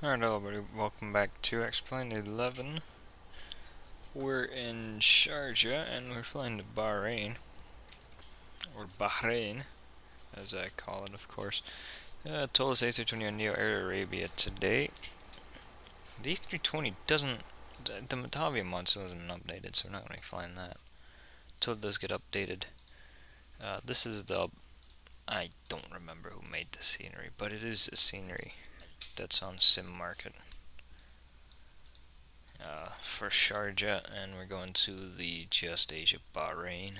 Alright, everybody, welcome back to X-Plane 11. We're in Sharjah and we're flying to Bahrain, or Bahrain, as I call it, of course. ToLiss A321NEO Air Arabia today. The A320 doesn't, the Avioman still hasn't been updated, so we're not going to be flying that until it does get updated. This is the, I don't remember who made the scenery, but it is a scenery that's on Sim Market. For Sharjah, and we're going to the Just Asia Bahrain.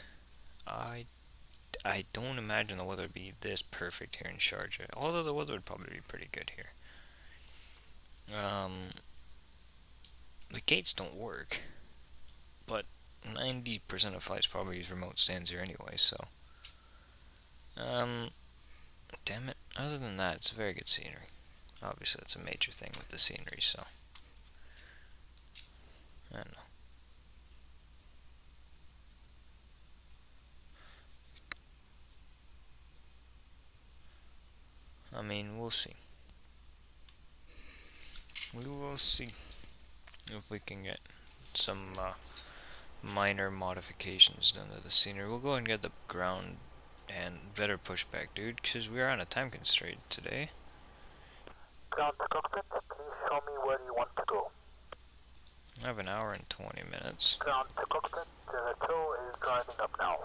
I don't imagine the weather would be this perfect here in Sharjah, although the weather would probably be pretty good here. The gates don't work, but 90% of flights probably use remote stands here anyway, so damn it, other than that, it's a very good scenery. Obviously that's a major thing with the scenery, so I don't know. I mean, we'll see. We will see if we can get some minor modifications done to the scenery. We'll go and get the ground and better pushback, dude, because we are on a time constraint today. Ground to cockpit, please show me where you want to go. I have an hour and 20 minutes. Ground to cockpit, the tow is driving up now.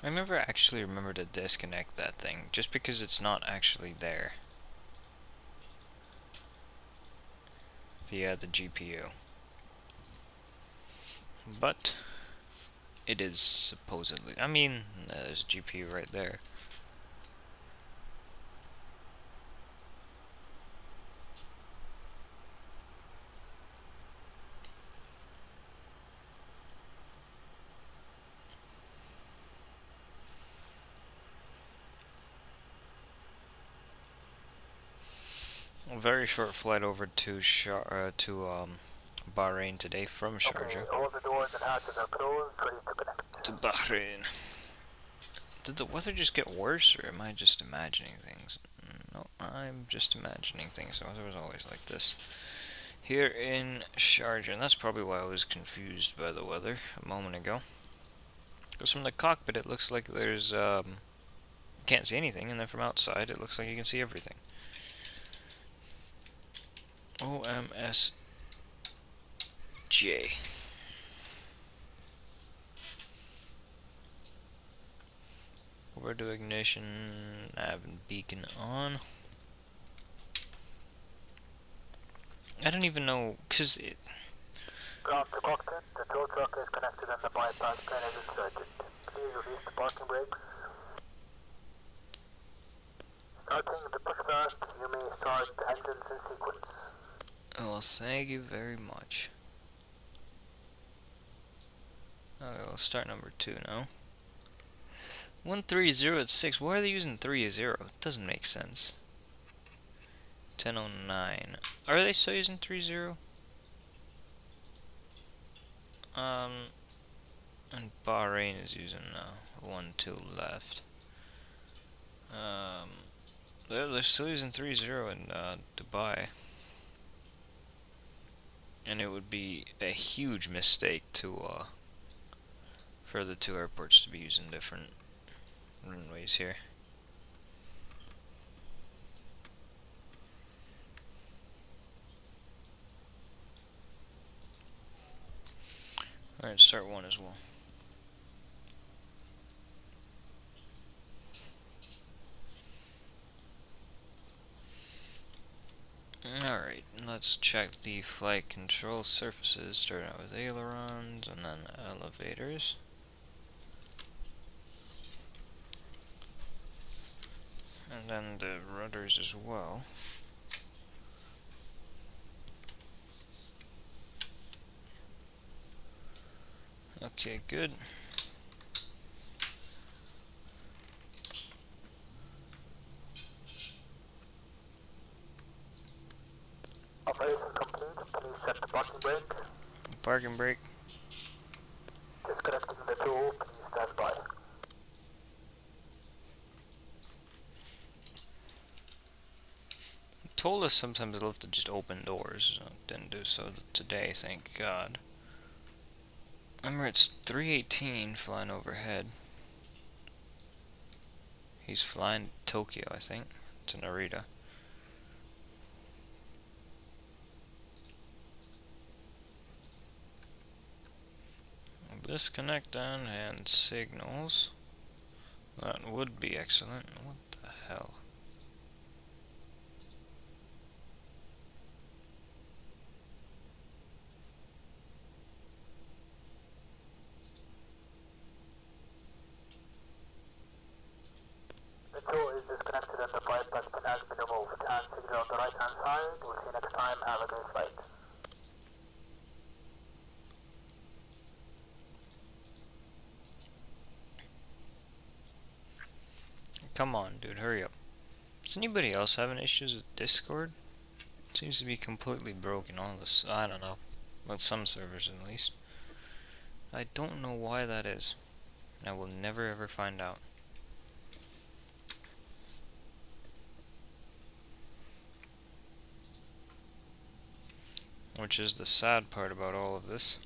I never actually remember to disconnect that thing, just because it's not actually there. The GPU. But it is supposedly, I mean, there's a GPU right there. A very short flight over to Bahrain today from Sharjah. Okay, all the doors and hatches are closed, ready to connect. To Bahrain. Did the weather just get worse, or am I just imagining things? No, I'm just imagining things. The weather was always like this here in Sharjah, and that's probably why I was confused by the weather a moment ago. Because from the cockpit it looks like there's, you can't see anything, and then from outside it looks like you can see everything. OMSJ. Over to ignition, nav and beacon on. I don't even know, cause it... Ground to cockpit, the tow truck is connected and the bypass plan is inserted. Please release the parking brakes. Starting the pushback, you may start the engines in sequence. Well, thank you very much. Okay, we'll start number 2 now. 130 at 6. Why are they using 30? It doesn't make sense. 1009. Are they still using 30? And Bahrain is using 1-2 left. They're still using 30 in Dubai. And it would be a huge mistake to for the two airports to be using different runways here. Alright, start 1 as well. Alright, let's check the flight control surfaces, starting out with ailerons and then elevators. And then the rudders as well. Okay, good. Operation complete, please set the parking brake. Parking brake. Disconnecting the tow, please stand by. ToLiss sometimes love to just open doors. Didn't do so today, thank God. Emirates 318 flying overhead. He's flying to Tokyo, I think, to Narita. Disconnect on hand signals. That would be excellent. What the hell? The tool is disconnected and the bypass pin has been removed. Hand signal on the right hand side. We'll see you next time. Have a great flight. Come on, dude, hurry up. Is anybody else having issues with Discord? It seems to be completely broken on this. I don't know. With some servers, at least. I don't know why that is. I will never ever find out. Which is the sad part about all of this.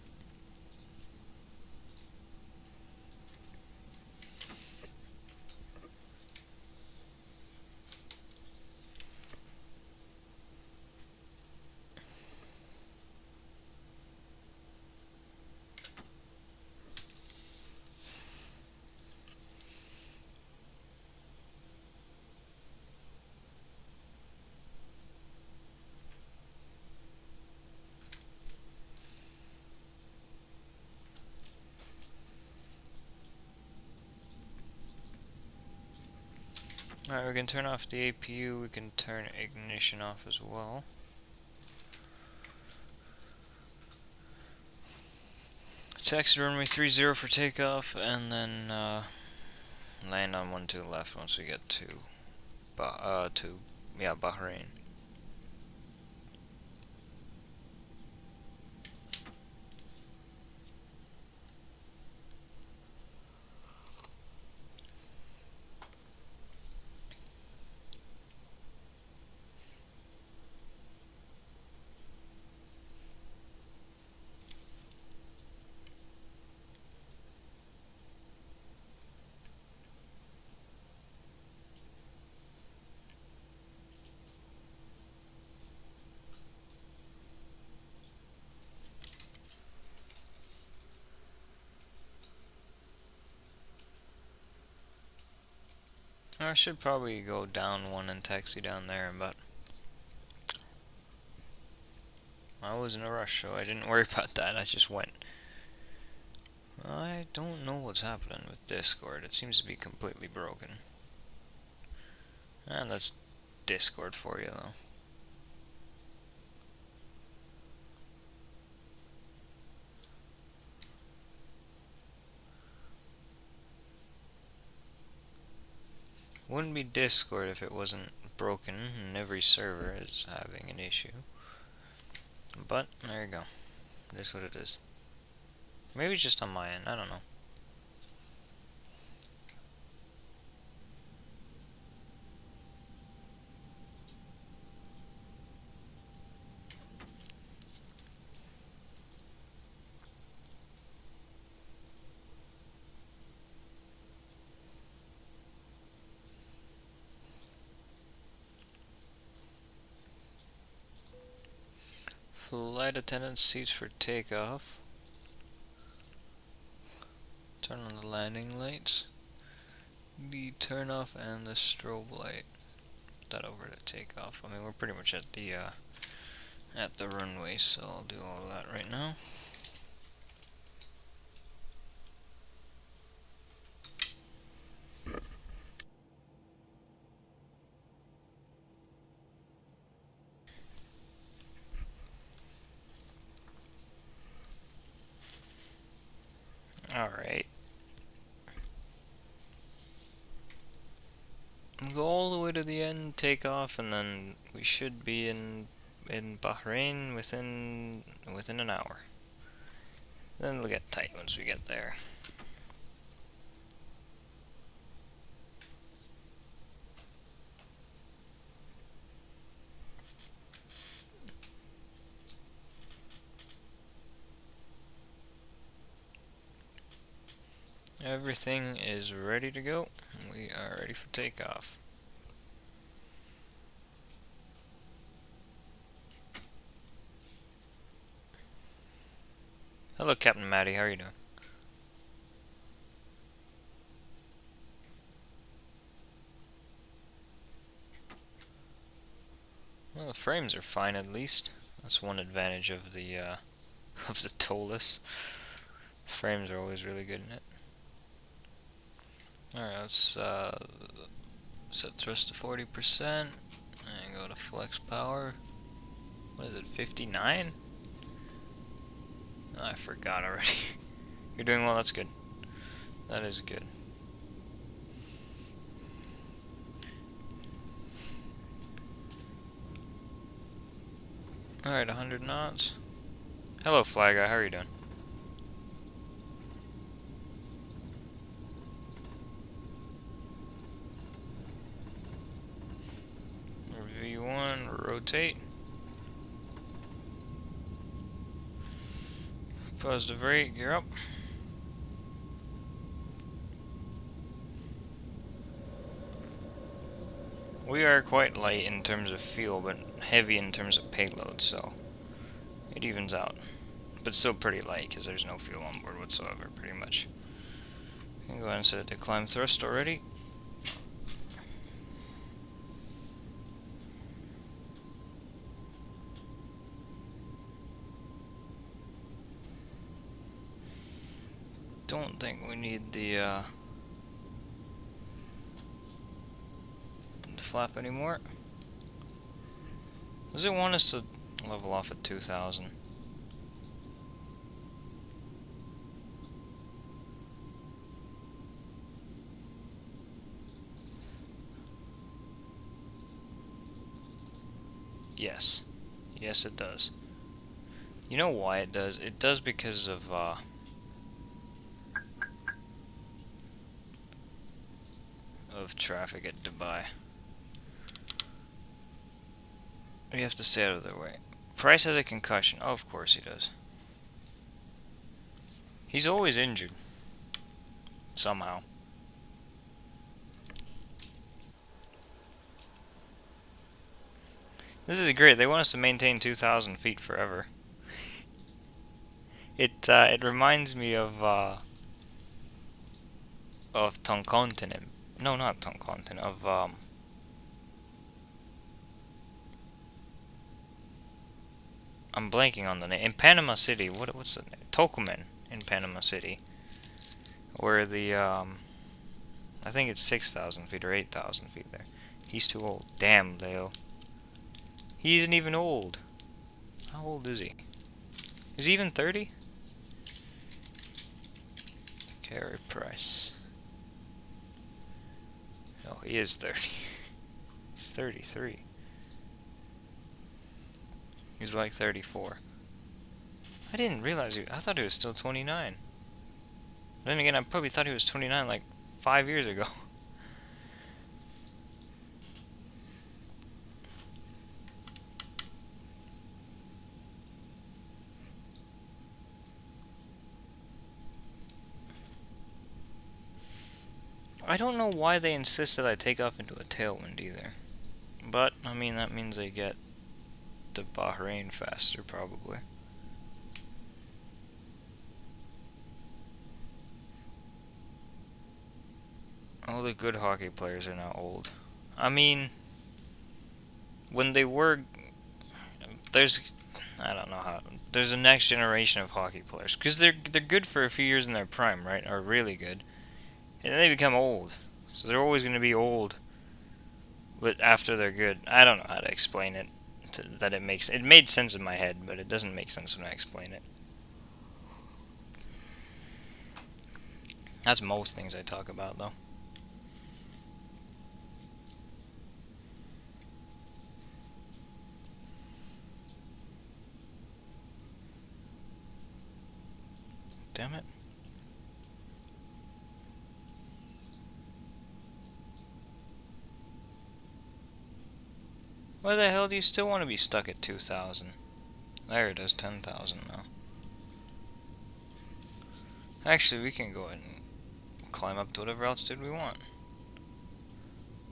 Alright, we can turn off the APU, we can turn ignition off as well. Taxi runway 30 for takeoff, and then land on 12 left once we get to Bahrain. I should probably go down one and taxi down there, but I was in a rush, so I didn't worry about that. I just went. I don't know what's happening with Discord. It seems to be completely broken. And that's Discord for you, though. Wouldn't be Discord if it wasn't broken and every server is having an issue. But, there you go. It is what it is. Maybe it's just on my end, I don't know. Flight attendant seats for takeoff. Turn on the landing lights. The turn off and the strobe light. Put that over to takeoff. I mean, we're pretty much at the runway, so I'll do all that right now. Alright. Go all the way to the end, take off, and then we should be in Bahrain within an hour. Then it'll get tight once we get there. Everything is ready to go. We are ready for takeoff. Hello, Captain Matty. How are you doing? Well, the frames are fine at least. That's one advantage of the of the ToLiss. Frames are always really good in it. Alright, let's set thrust to 40% and go to flex power. What is it, 59? Oh, I forgot already. You're doing well, that's good. That is good. Alright, 100 knots. Hello, Fly Guy, how are you doing? V1, rotate. Positive rate, gear up. We are quite light in terms of fuel, but heavy in terms of payload, so it evens out. But still pretty light, because there's no fuel on board whatsoever, pretty much. I'm going to go ahead and set it to climb thrust already. Don't think we need the flap anymore. Does it want us to level off at 2,000? Yes. Yes, it does. You know why it does? It does because of traffic at Dubai. We have to stay out of their way. Price has a concussion. Oh, of course he does. He's always injured. Somehow. This is great. They want us to maintain 2,000 feet forever. It reminds me of Toncontinent. No, not Toncontinent. Of I'm blanking on the name. In Panama City, what's the name? Tokumen in Panama City, where the I think it's 6,000 feet or 8,000 feet there. He's too old. Damn, Leo. He isn't even old. How old is he? Is he even 30? Carry price. Oh, he is 30. He's 33. He's like 34. I didn't realize I thought he was still 29. Then again, I probably thought he was 29 like 5 years ago. I don't know why they insist that I take off into a tailwind either. But, I mean, that means I get to Bahrain faster, probably. All the good hockey players are now old. I mean, when they were... I don't know how... There's a next generation of hockey players. Because they're good for a few years in their prime, right? Or really good. And then they become old. So they're always going to be old. But after they're good. I don't know how to explain it. It made sense in my head, but it doesn't make sense when I explain it. That's most things I talk about, though. Damn it. Why the hell do you still want to be stuck at 2,000? There it is, 10,000 now. Actually, we can go ahead and climb up to whatever altitude we want.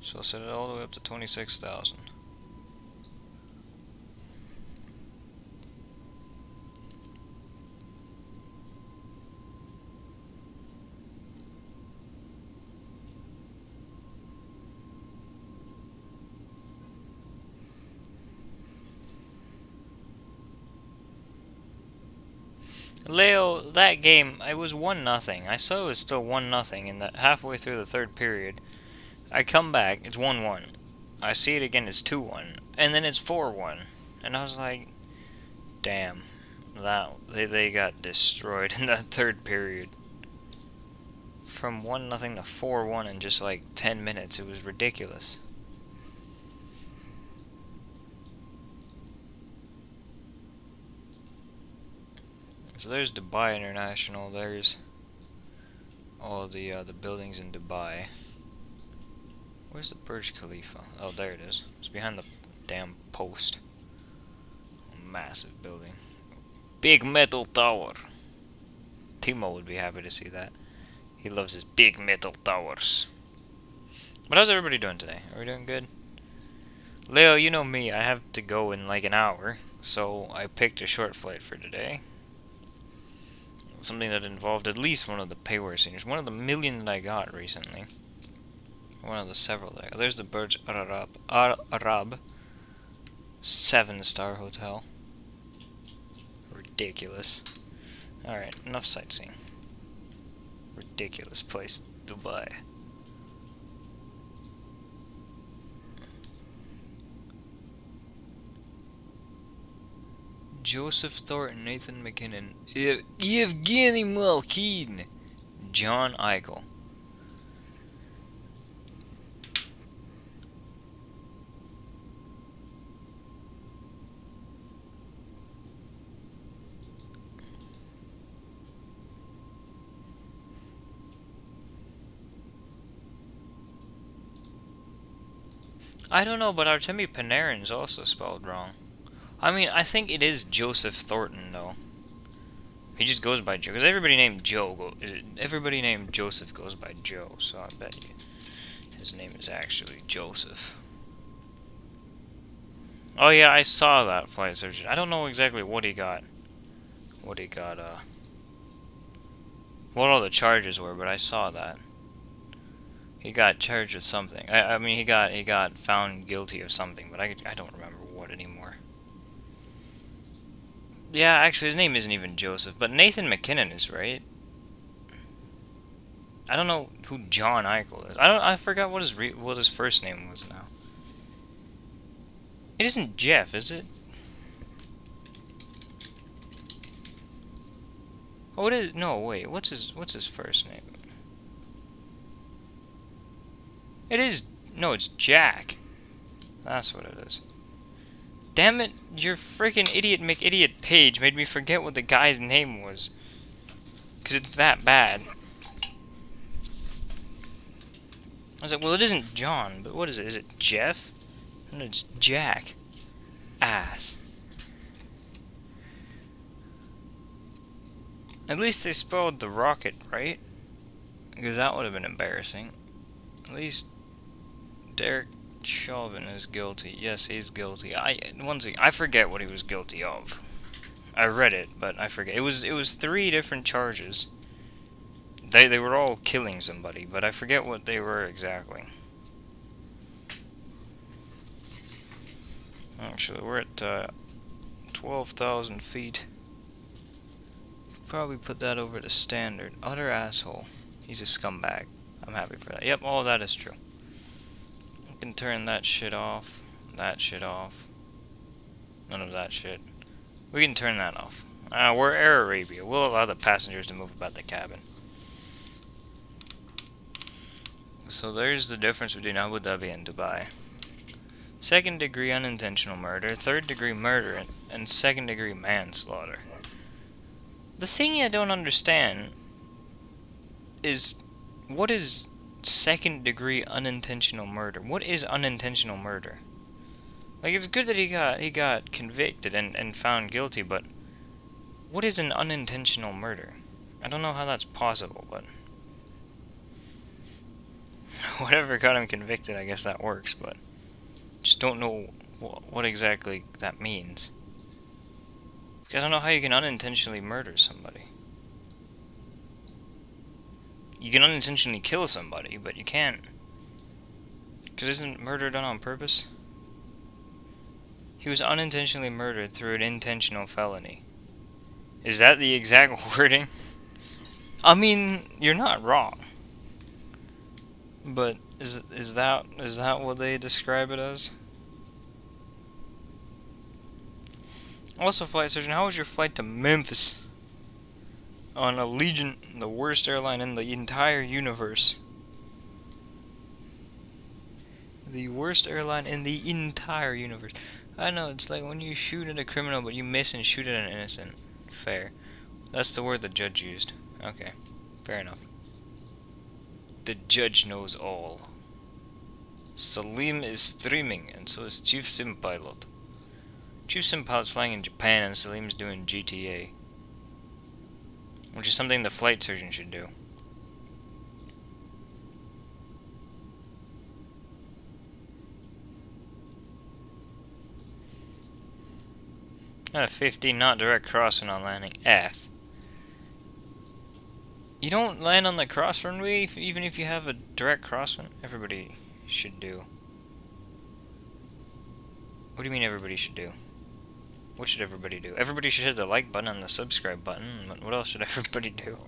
So I'll set it all the way up to 26,000. Leo, that game, it was 1-0. I saw it was still 1-0 in that halfway through the third period. I come back, it's 1-1. I see it again, it's 2-1. And then it's 4-1. And I was like, damn. They got destroyed in that third period. From 1-0 to 4-1 in just like 10 minutes. It was ridiculous. So there's Dubai International. There's all the buildings in Dubai. Where's the Burj Khalifa? Oh, there it is. It's behind the damn post. A massive building. Big metal tower. Timo would be happy to see that. He loves his big metal towers. But how's everybody doing today? Are we doing good? Leo, you know me. I have to go in like an hour. So I picked a short flight for today. Something that involved at least one of the payware seniors. One of the million that I got recently. One of the several there. There's the Burj Arab. 7-star hotel. Ridiculous. Alright, enough sightseeing. Ridiculous place, Dubai. Joseph Thornton, Nathan McKinnon, Evgeny Malkin, John Eichel. I don't know, but Artemi Panarin's also spelled wrong. I mean, I think it is Joseph Thornton, though. He just goes by Joe, because everybody named Joseph goes by Joe, so I bet you his name is actually Joseph. Oh yeah, I saw that flight surgeon. I don't know exactly what he got. What all the charges were, but I saw that. He got charged with something. I mean, he got found guilty of something, but I don't remember what anymore. Yeah, actually, his name isn't even Joseph, but Nathan McKinnon is right. I don't know who John Eichel is. I forgot what his first name was now. It isn't Jeff, is it? Oh, it is. No, wait. What's his first name? It is. No, it's Jack. That's what it is. Damn it, your freaking idiot McIdiot page made me forget what the guy's name was. Because it's that bad. I was like, well, it isn't John, but what is it? Is it Jeff? And it's Jack. Ass. At least they spelled the rocket right. Because that would have been embarrassing. At least Derek Chauvin is guilty. Yes, he's guilty. I forget what he was guilty of. I read it, but I forget. It was 3 different charges. They were all killing somebody, but I forget what they were exactly. Actually, we're at 12,000 feet. Probably put that over to standard. Utter asshole. He's a scumbag. I'm happy for that. Yep, all that is true. We can turn that shit off. That shit off. None of that shit. We can turn that off. We're Air Arabia. We'll allow the passengers to move about the cabin. So there's the difference between Abu Dhabi and Dubai. 2nd degree unintentional murder, 3rd degree murder, and 2nd degree manslaughter. The thing I don't understand is, what is 2nd degree unintentional murder? What is unintentional murder? Like, it's good that he got convicted and found guilty, but what is an unintentional murder? I don't know how that's possible, but Whatever got him convicted, I guess that works, but just don't know what exactly that means. Because I don't know how you can unintentionally murder somebody. You can unintentionally kill somebody, but you can't. Because isn't murder done on purpose? He was unintentionally murdered through an intentional felony. Is that the exact wording? I mean, you're not wrong. But is that what they describe it as? Also, flight surgeon, how was your flight to Memphis? On Allegiant, the worst airline in the entire universe. The worst airline in the entire universe. I know, it's like when you shoot at a criminal but you miss and shoot at an innocent. Fair. That's the word the judge used. Okay, fair enough. The judge knows all. Salim is streaming, and so is Chief Sim Pilot. Chief Sim Pilot's flying in Japan, and Salim's doing GTA. Which is something the flight surgeon should do. Not a 15 knot direct crosswind on landing. F. You don't land on the cross runway even if you have a direct crosswind? Everybody should do. What do you mean everybody should do? What should everybody do? Everybody should hit the like button and the subscribe button. What else should everybody do?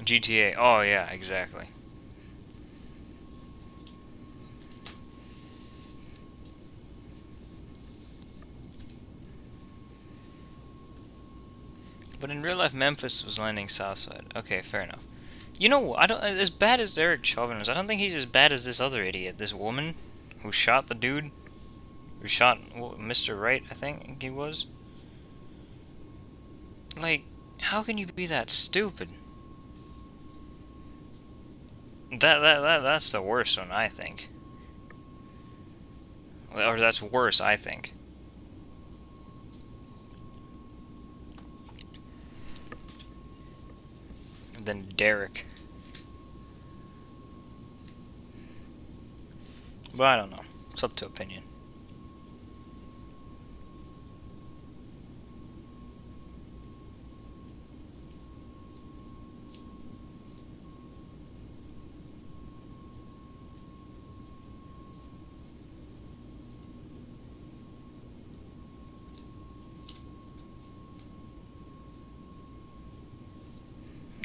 GTA. Oh yeah, exactly. But in real life, Memphis was landing southside. Okay, fair enough. You know, I don't. As bad as Derek Chauvin was, I don't think he's as bad as this other idiot, this woman, who shot the dude, who shot Mr. Wright, I think he was. Like, how can you be that stupid? That's the worst one, I think. Or that's worse, I think. Than Derek. But I don't know. It's up to opinion.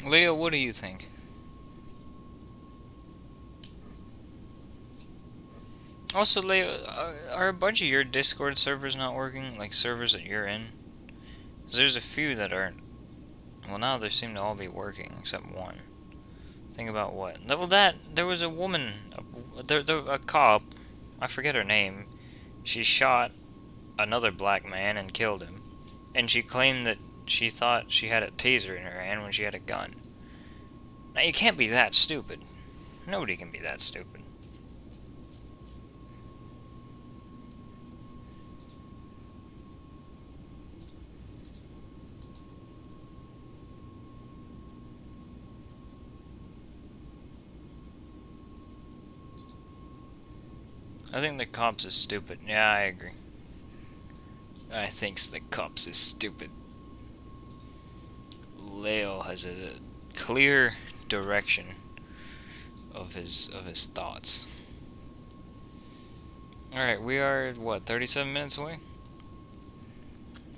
Leo, what do you think? Also, Leo, are a bunch of your Discord servers not working? Like servers that you're in? 'Cause there's a few that aren't. Well, now they seem to all be working except one. Think about what? Well, there was a woman, a cop. I forget her name. She shot another black man and killed him, and she claimed that she thought she had a taser in her hand when she had a gun. Now you can't be that stupid. Nobody can be that stupid. I think the cops is stupid. Yeah, I agree. I think the cops is stupid. Leo has a clear direction of his thoughts. Alright, we are, what, 37 minutes away?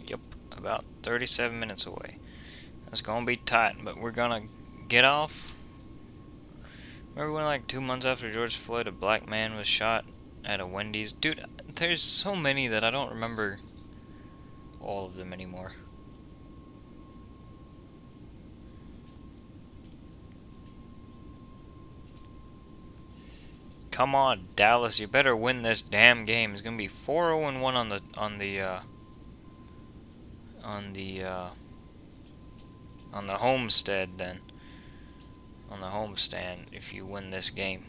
Yep, about 37 minutes away. That's gonna be tight, but we're gonna get off. Remember when, like, 2 months after George Floyd, a black man was shot at a Wendy's? Dude, there's so many that I don't remember all of them anymore. Come on, Dallas, you better win this damn game. It's gonna be 4-0-1 on the homestead then. On the homestand if you win this game.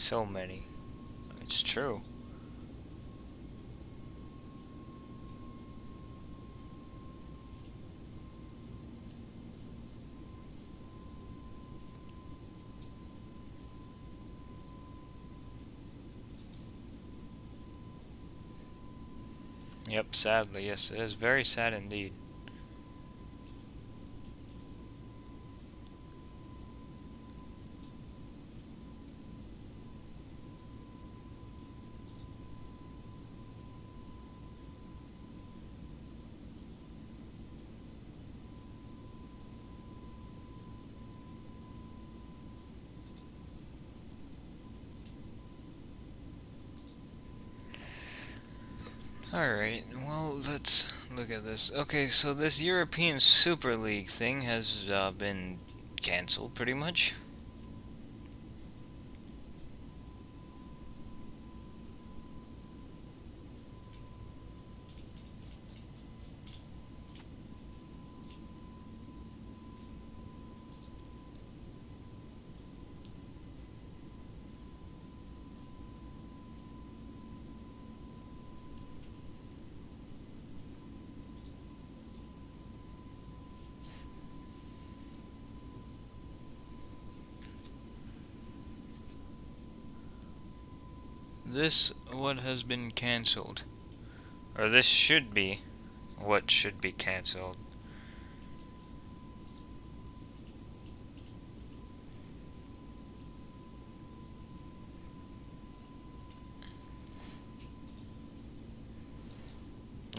So many. It's true. Yep, sadly, yes, it is very sad indeed. Alright, well, let's look at this. Okay, so this European Super League thing has been cancelled pretty much. This what has been cancelled. Or this should be what should be cancelled.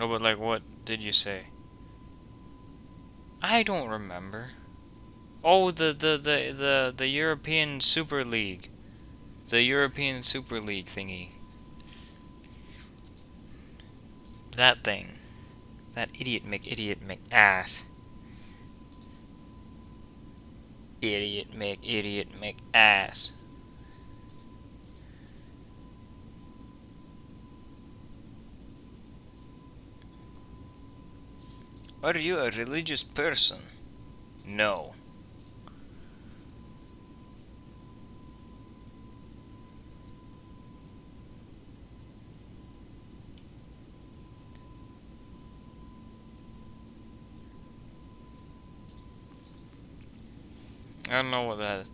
Oh, but like, what did you say? I don't remember. Oh, the European Super League. The European Super League thingy. That thing. That idiot ass. Idiot ass. Are you a religious person? No. I don't know what that is.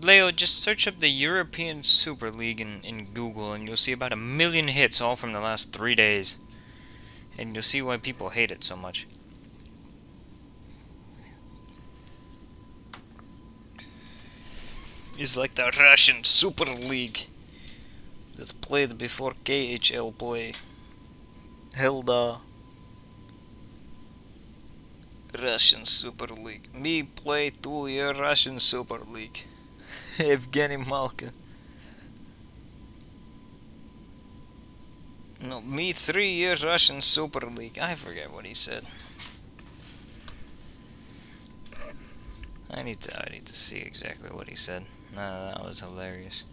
Leo, just search up the European Super League in Google and you'll see about 1,000,000 hits all from the last 3 days. And you'll see why people hate it so much. It's like the Russian Super League that played before KHL play. Hilda. Russian Super League. Me play 2-year Russian Super League. Evgeny Malkin. No, me 3-year Russian Super League. I forget what he said. I need to see exactly what he said. Nah, that was hilarious.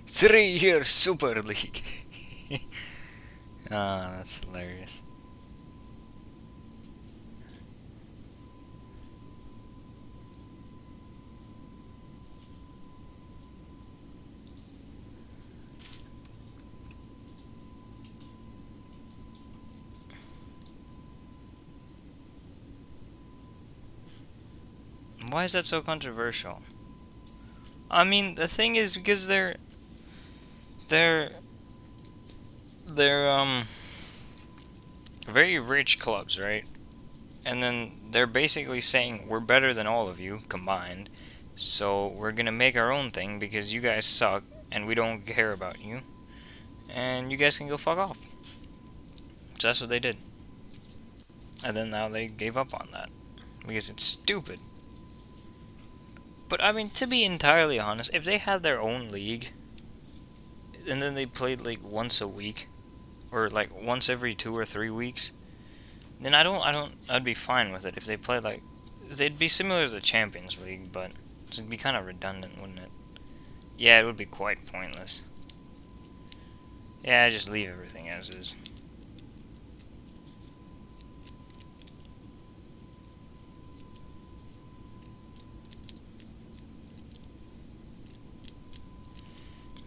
Three-year Super League. Ah, that's hilarious. Why is that so controversial? I mean, the thing is because they're very rich clubs, right? And then they're basically saying we're better than all of you combined, so we're gonna make our own thing because you guys suck and we don't care about you, and you guys can go fuck off. So that's what they did. And then now they gave up on that because it's stupid. But I mean, to be entirely honest, if they had their own league, and then they played like once a week, or like once every 2 or 3 weeks, then I'd be fine with it if they played like, they'd be similar to the Champions League, but it'd be kind of redundant, wouldn't it? Yeah, it would be quite pointless. Yeah, just leave everything as is.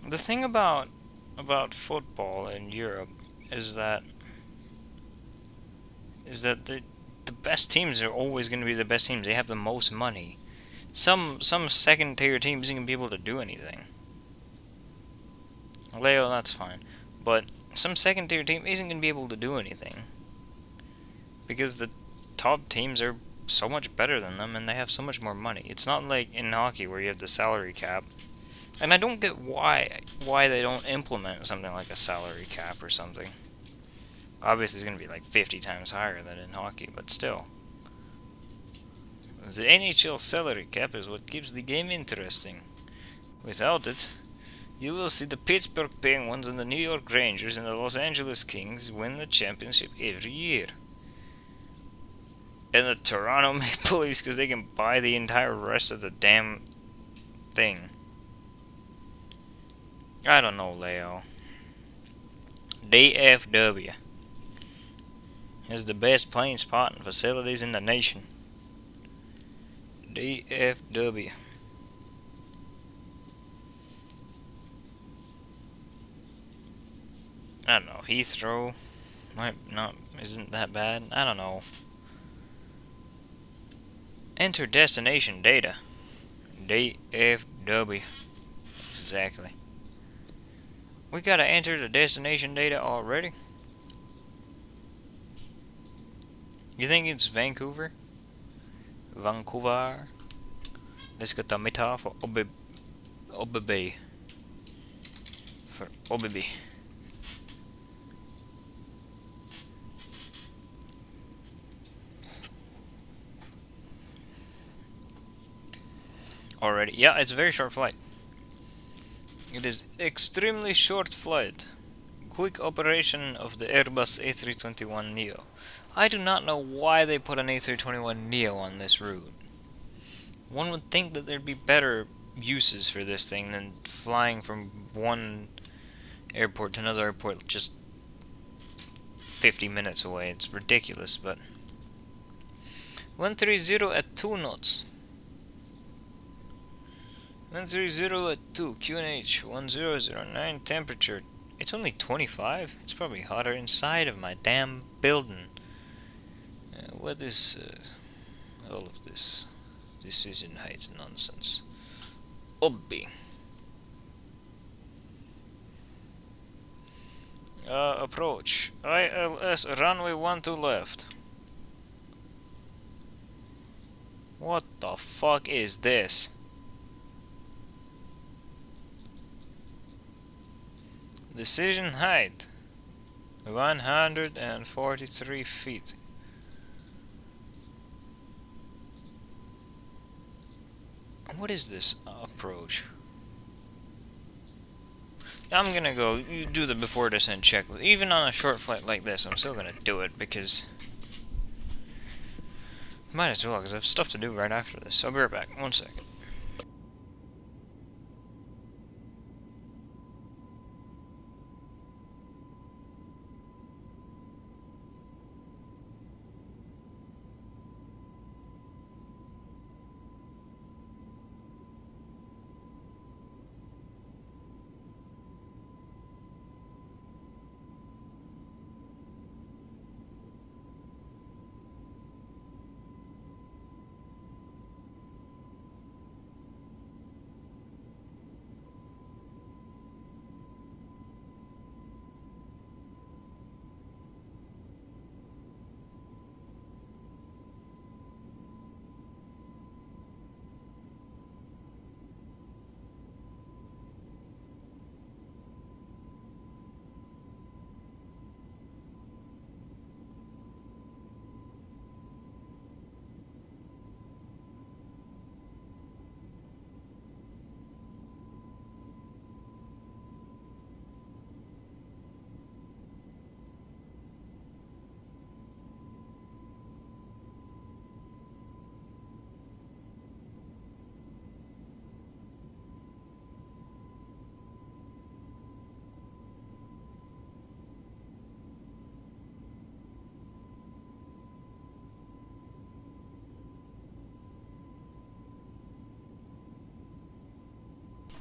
The thing about football in Europe is that the best teams are always going to be the best teams. They have the most money. Some second tier teams isn't going to be able to do anything. Leo, that's fine, but some second tier team isn't going to be able to do anything because the top teams are so much better than them and they have so much more money. It's not like in hockey where you have the salary cap. And I don't get why they don't implement something like a salary cap or something. Obviously, it's going to be like 50 times higher than in hockey, but still. The NHL salary cap is what keeps the game interesting. Without it, you will see the Pittsburgh Penguins and the New York Rangers and the Los Angeles Kings win the championship every year. And the Toronto Maple Leafs, because they can buy the entire rest of the damn thing. I don't know, Leo. DFW has the best playing spot and facilities in the nation. DFW. I don't know. Heathrow might not, isn't that bad. I don't know. Enter destination data. DFW. Exactly. We gotta enter the destination data already? You think it's Vancouver? Vancouver? Let's get the meta for Obibi. For Obibi. Already. Yeah, it's a very short flight. It is extremely short flight. Quick operation of the Airbus A321NEO. I do not know why they put an A321NEO on this route. One would think that there'd be better uses for this thing than flying from one airport to another airport just 50 minutes away. It's ridiculous, but 130 at 2 knots. 130 at 2, QNH 1009, temperature. It's only 25. It's probably hotter inside of my damn building. What is all of this? Decision heights nonsense. Obby. Approach. ILS runway 12 left. What the fuck is this? Decision height 143 feet. What is this approach? I'm gonna go you do the before descent checklist. Even on a short flight like this, I'm still gonna do it because might as well, because I have stuff to do right after this. I'll be right back. 1 second.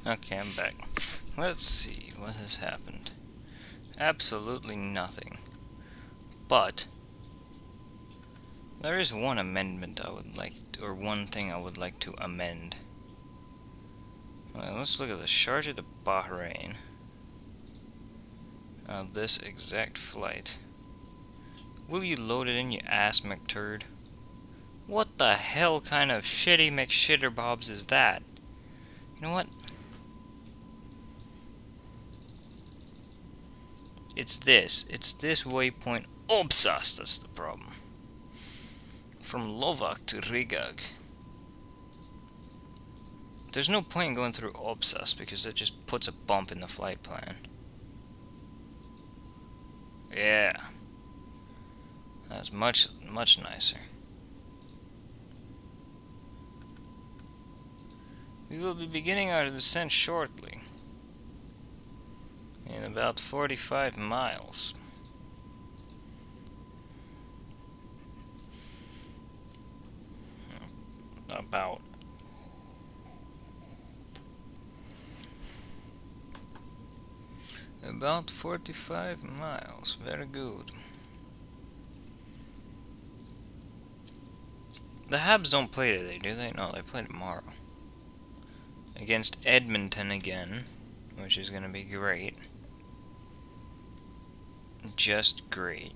Okay, I'm back. Let's see what has happened. Absolutely nothing. But there is one amendment I would like, or one thing I would like to amend. Well, let's look at the Sharjah to Bahrain. This exact flight. Will you load it in, you ass McTurd? What the hell kind of shitty McShitterbobs is that? You know what? It's this waypoint. Obsas, that's the problem. From Lovak to Rigag. There's no point in going through Obsas because it just puts a bump in the flight plan. Yeah. That's much nicer. We will be beginning our descent shortly. In about 45 miles. About 45 miles. Very good. The Habs don't play today, do they? No, they play tomorrow. Against Edmonton again, which is going to be great. Just great.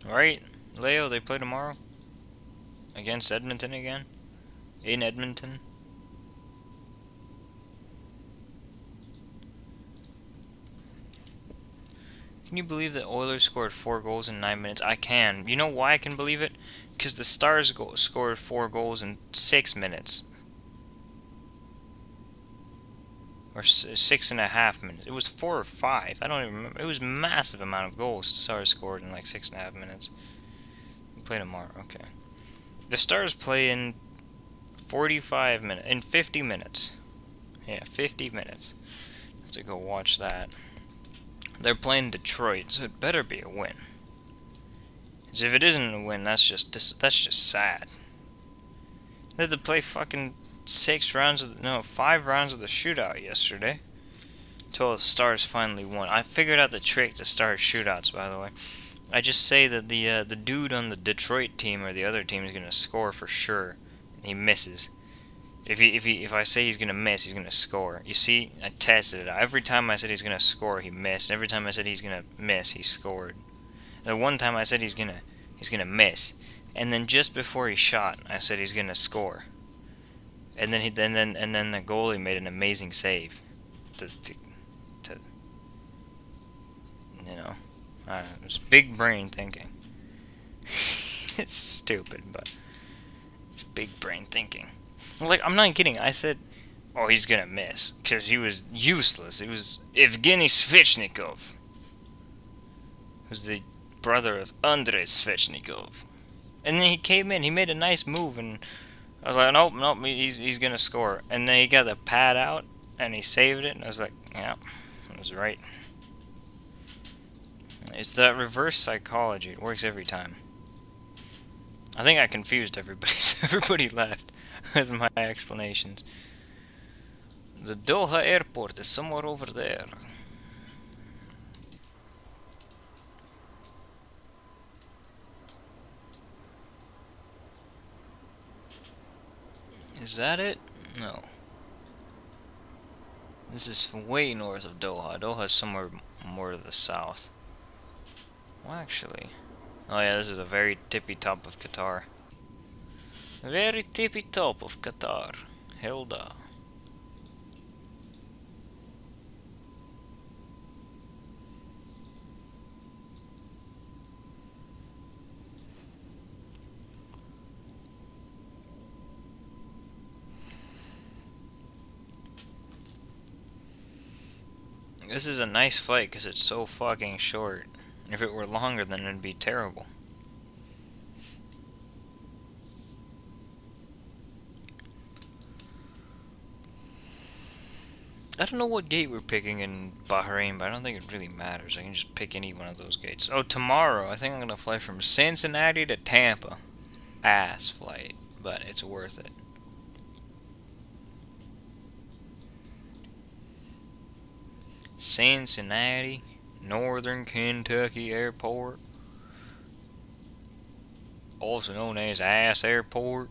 Right, Leo, they play tomorrow? Against Edmonton again? In Edmonton? Can you believe that Oilers scored 4 goals in 9 minutes? I can. You know why I can believe it? Because the Stars scored 4 goals in 6 minutes. Or 6.5 minutes. It was 4 or 5. I don't even remember. It was a massive amount of goals the Stars scored in like 6.5 minutes. We play tomorrow. Okay. The Stars play in 45 minutes. In 50 minutes. Yeah, 50 minutes. Have to go watch that. They're playing Detroit, so it better be a win. Because if it isn't a win, that's just sad. They had to play fucking 5 rounds of the shootout yesterday. Until the Stars finally won. I figured out the trick to Stars shootouts, by the way. I just say that the dude on the Detroit team or the other team is gonna score for sure. And he misses. If I say he's gonna miss, he's gonna score. You see, I tested it out. Every time I said he's gonna score, he missed. And every time I said he's gonna miss, he scored. The one time I said he's gonna miss, and then just before he shot, I said he's gonna score. And then the goalie made an amazing save. To you know, it's big brain thinking. It's stupid, but it's big brain thinking. Like, I'm not kidding. I said, oh, he's gonna miss. Because he was useless. It was Evgeny Svechnikov. Who's the brother of Andrei Svechnikov. And then he came in. He made a nice move. And I was like, nope, he's gonna score. And then he got the pad out. And he saved it. And I was like, yeah, I was right. It's that reverse psychology. It works every time. I think I confused everybody. Everybody left with my explanations. The Doha airport is somewhere over there. Is that it? No. This is way north of Doha. Doha is somewhere more to the south. Well, actually... Oh yeah, this is the very tippy top of Qatar. Very tippy top of Qatar. Hilda. This is a nice flight because it's so fucking short. If it were longer, then it'd be terrible. I don't know what gate we're picking in Bahrain, but I don't think it really matters. I can just pick any one of those gates. Oh, tomorrow I think I'm gonna fly from Cincinnati to Tampa. Ass flight, but it's worth it. Cincinnati, Northern Kentucky Airport, also known as Ass Airport.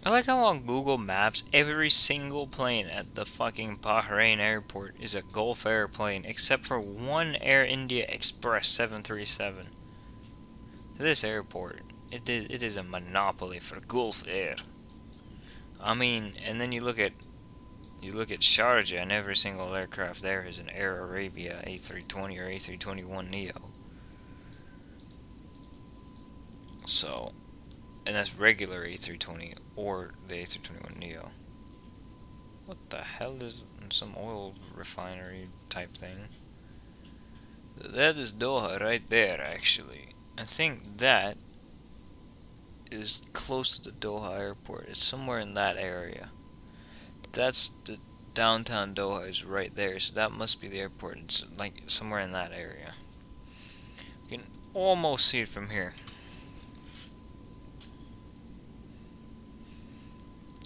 I like how on Google Maps, every single plane at the fucking Bahrain airport is a Gulf airplane, except for one Air India Express 737. This airport, it is a monopoly for Gulf Air. I mean, and then you look at Sharjah, and every single aircraft there is an Air Arabia A320 or A321NEO. So, and that's regular A320 or the A321NEO. What the hell is some oil refinery type thing? That is Doha right there, actually. I think that is close to the Doha airport. It's somewhere in that area. That's the downtown Doha is right there, so that must be the airport. It's like somewhere in that area. You can almost see it from here.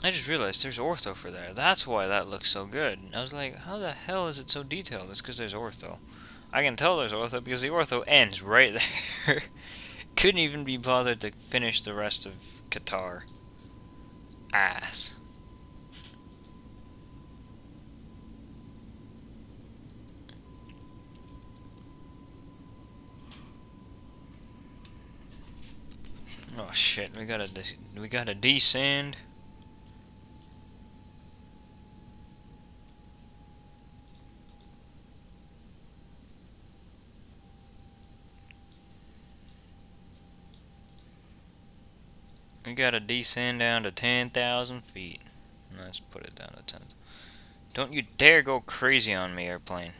I just realized there's ortho for there. That's why that looks so good. I was like, how the hell is it so detailed? It's because there's ortho. I can tell there's ortho because the ortho ends right there. Couldn't even be bothered to finish the rest of Qatar. Ass. Oh shit, we gotta descend. We gotta descend down to 10,000 feet. Let's put it down to 10. Don't you dare go crazy on me, airplane.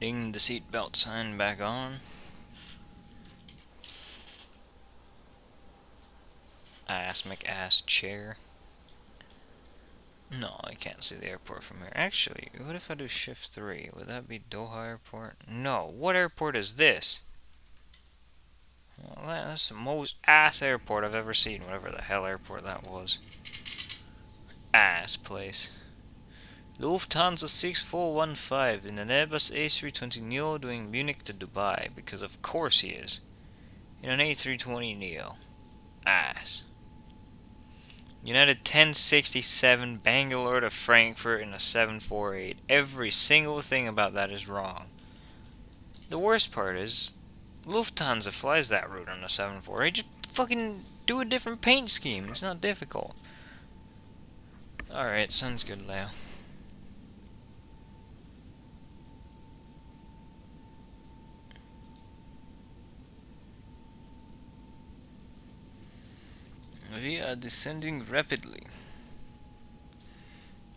Ding the seatbelt sign back on. Ass McAss chair. No, I can't see the airport from here. Actually, what if I do shift 3? Would that be Doha Airport? No. What airport is this? Well, that's the most ass airport I've ever seen, whatever the hell airport that was. Ass place. Lufthansa 6415 in an Airbus A320neo doing Munich to Dubai, because of course he is. In an A320neo. Ass. United 1067 Bangalore to Frankfurt in a 748. Every single thing about that is wrong. The worst part is, Lufthansa flies that route on a 748. Just fucking do a different paint scheme. It's not difficult. Alright, sounds good, Leo. We are descending rapidly.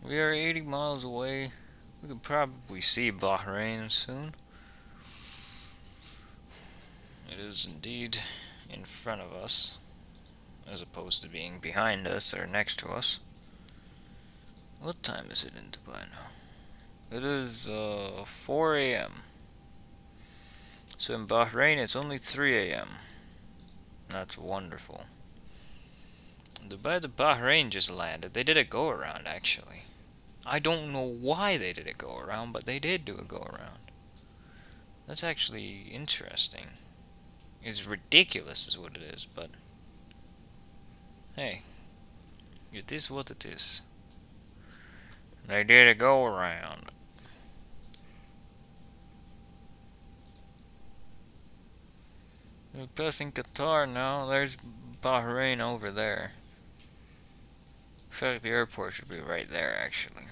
We are 80 miles away. We could probably see Bahrain soon. It is indeed in front of us, as opposed to being behind us or next to us. What time is it in Dubai now? It is 4 a.m. So in Bahrain it's only 3 a.m. That's wonderful. Dubai to Bahrain just landed. They did a go around actually. I don't know why they did a go around, but they did do a go around. That's actually interesting. It's ridiculous is what it is, but hey, it is what it is. They did a go around. We're passing Qatar now. There's Bahrain over there. In fact, the airport should be right there, actually.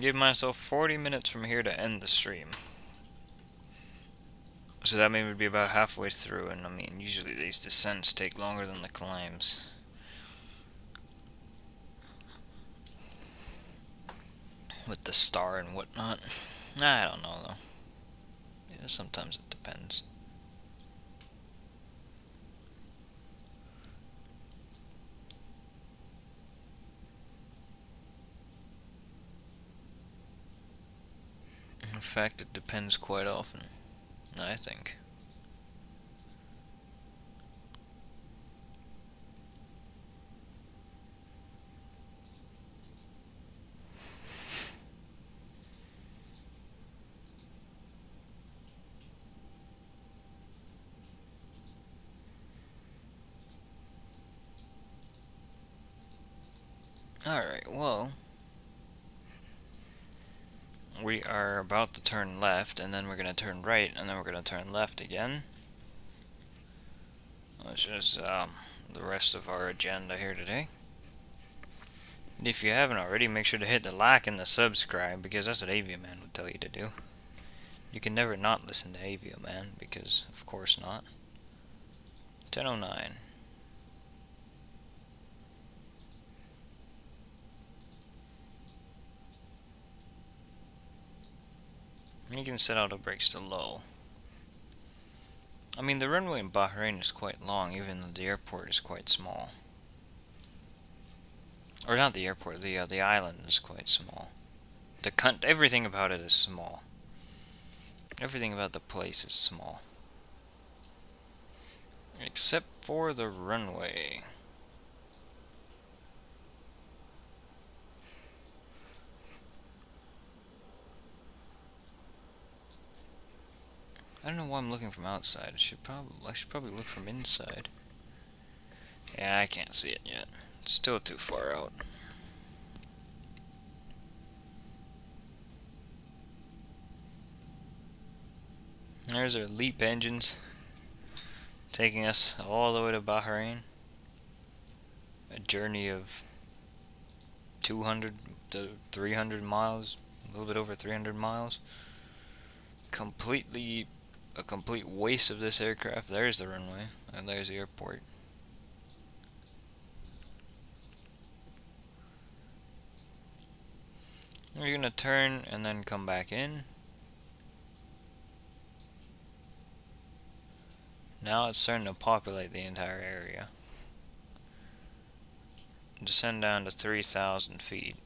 Give myself 40 minutes from here to end the stream. So that means we'd be about halfway through, and I mean, usually these descents take longer than the climbs. With the star and whatnot. I don't know though. Yeah, sometimes it depends. In fact, it depends quite often, I think. Alright, well, we are about to turn left, and then we're going to turn right, and then we're going to turn left again. Which is the rest of our agenda here today. And if you haven't already, make sure to hit the like and the subscribe, because that's what Avioman would tell you to do. You can never not listen to Avioman, because of course not. 10:09. You can set auto brakes to low. I mean, the runway in Bahrain is quite long, even though the airport is quite small. Or not the airport, the island is quite small. Everything about it is small. Everything about the place is small. Except for the runway. I don't know why I'm looking from outside. I should probably look from inside. Yeah, I can't see it yet. It's still too far out. There's our LEAP engines taking us all the way to Bahrain. A journey of 200 to 300 miles, a little bit over 300 miles. A complete waste of this aircraft. There's the runway, and there's the airport. We're gonna turn and then come back in. Now it's starting to populate the entire area. Descend down to 3,000 feet.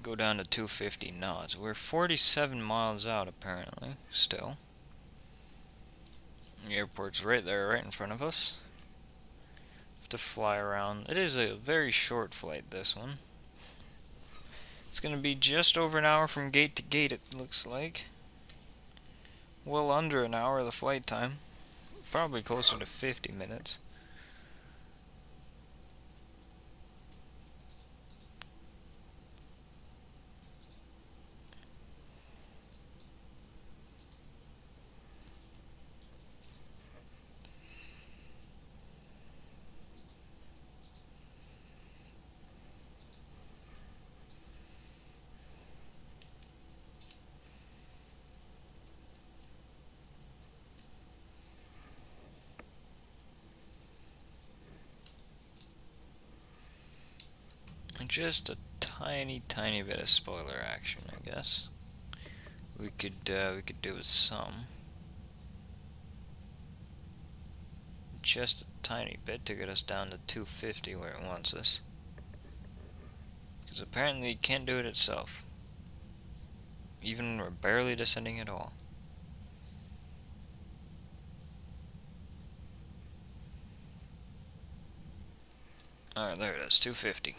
Go down to 250 knots. We're 47 miles out apparently, still. The airport's right there, right in front of us. Have to fly around. It is a very short flight, this one. It's gonna be just over an hour from gate to gate, it looks like. Well under an hour of the flight time. Probably closer to 50 minutes. Just a tiny bit of spoiler action, I guess. We could do with some. Just a tiny bit to get us down to 250 where it wants us. Because apparently it can't do it itself. Even when we're barely descending at all. Alright, there it is, 250.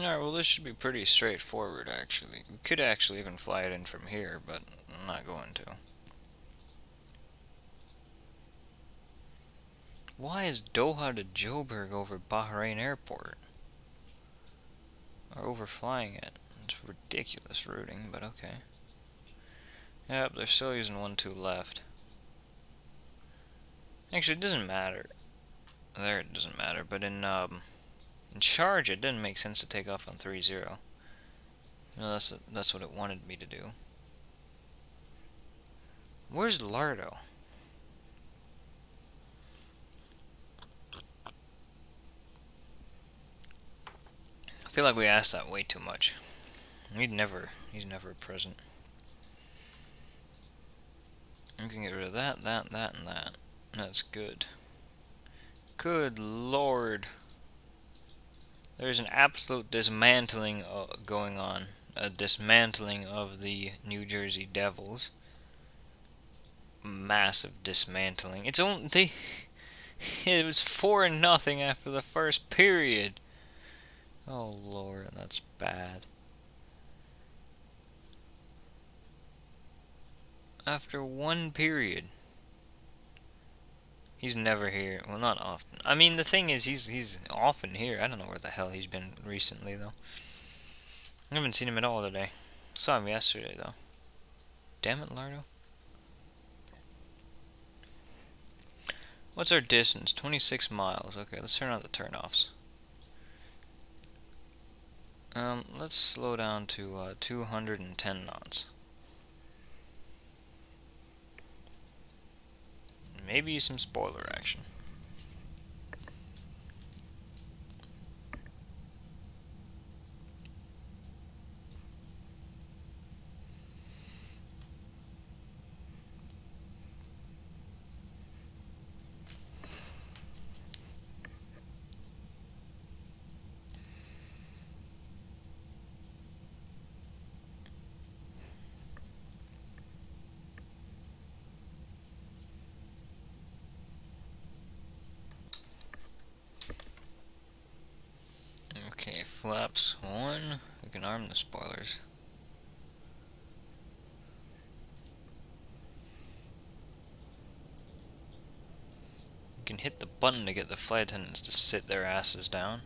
Alright, well this should be pretty straightforward actually. We could actually even fly it in from here, but I'm not going to. Why is Doha to Joburg over Bahrain Airport? Or overflying it? It's ridiculous routing, but okay. Yep, they're still using 1-2 left. Actually, it doesn't matter. There, it doesn't matter, but in Sharjah, it didn't make sense to take off on 3-0. No, that's what it wanted me to do. Where's Lardo? I feel like we asked that way too much. He's never present. We can get rid of that, and that. That's good. Good lord. There's an absolute dismantling going on. A dismantling of the New Jersey Devils. Massive dismantling. It's only it was 4-0 after the first period. Oh lord, that's bad. After one period. He's never here. Well, not often. I mean, the thing is, he's often here. I don't know where the hell he's been recently, though. I haven't seen him at all today. Saw him yesterday, though. Damn it, Lardo. What's our distance? 26 miles. Okay, let's turn on the turnoffs. Let's slow down to 210 knots. Maybe some spoiler action. Okay, flaps 1. We can arm the spoilers. You can hit the button to get the flight attendants to sit their asses down.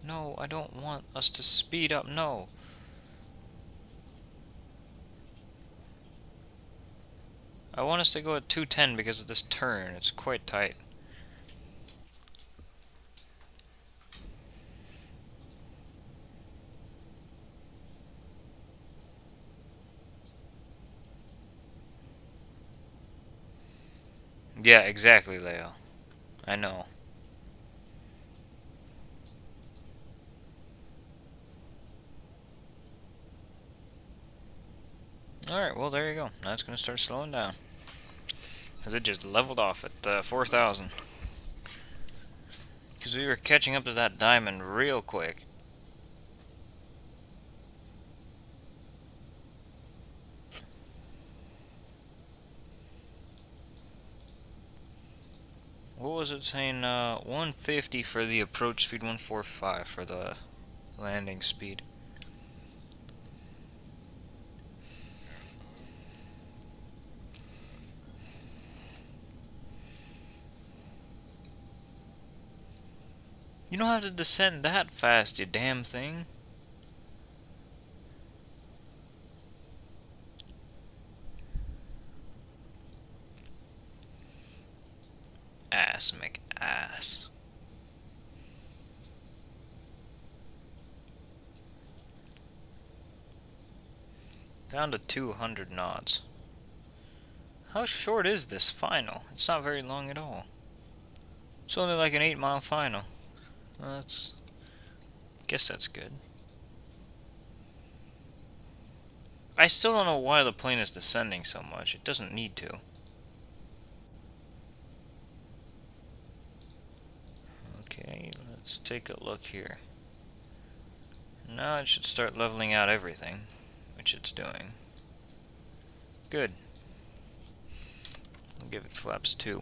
No, I don't want us to speed up, no. I want us to go at 210 because of this turn. It's quite tight. Yeah, exactly, Leo. I know. Alright, well, there you go. Now it's going to start slowing down. Because it just leveled off at 4,000. Because we were catching up to that diamond real quick. What was it saying? 150 for the approach speed, 145 for the landing speed. You don't have to descend that fast, you damn thing. Ass, McAss. Down to 200 knots. How short is this final? It's not very long at all. It's only like an 8-mile final. Well, that's... guess that's good. I still don't know why the plane is descending so much. It doesn't need to. Okay, let's take a look here. Now it should start leveling out everything, which it's doing. Good. I'll give it flaps 2.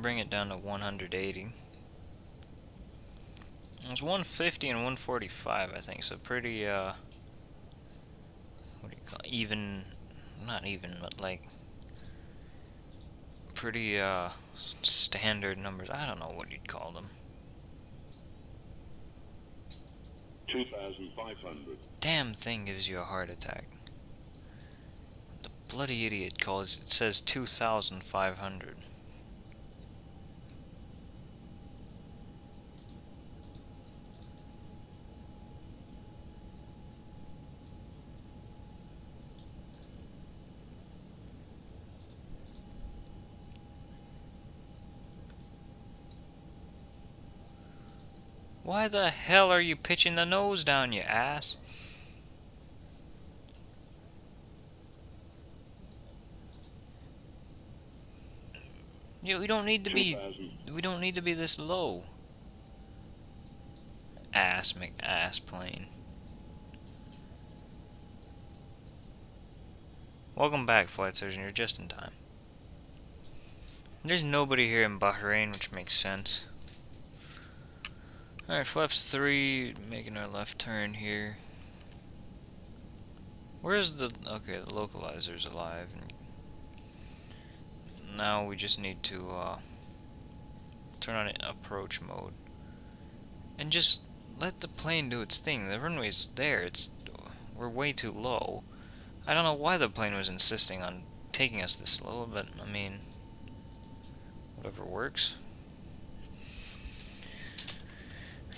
bring it down to 180. It's 150 and 145, I think, so pretty, what do you call it? Even, not even, but like, pretty, standard numbers. I don't know what you'd call them. 2,500. Damn thing gives you a heart attack. The bloody idiot calls it says 2,500. Why the hell are you pitching the nose down, you ass? We don't need to be. 2,000. We don't need to be this low. Ass plane. Welcome back, flight surgeon. You're just in time. There's nobody here in Bahrain, which makes sense. Alright, flaps 3, making our left turn here. Where's the... okay, the localizer's alive. Now we just need to turn on approach mode. And just let the plane do its thing. The runway's there. We're way too low. I don't know why the plane was insisting on taking us this low, but I mean, whatever works.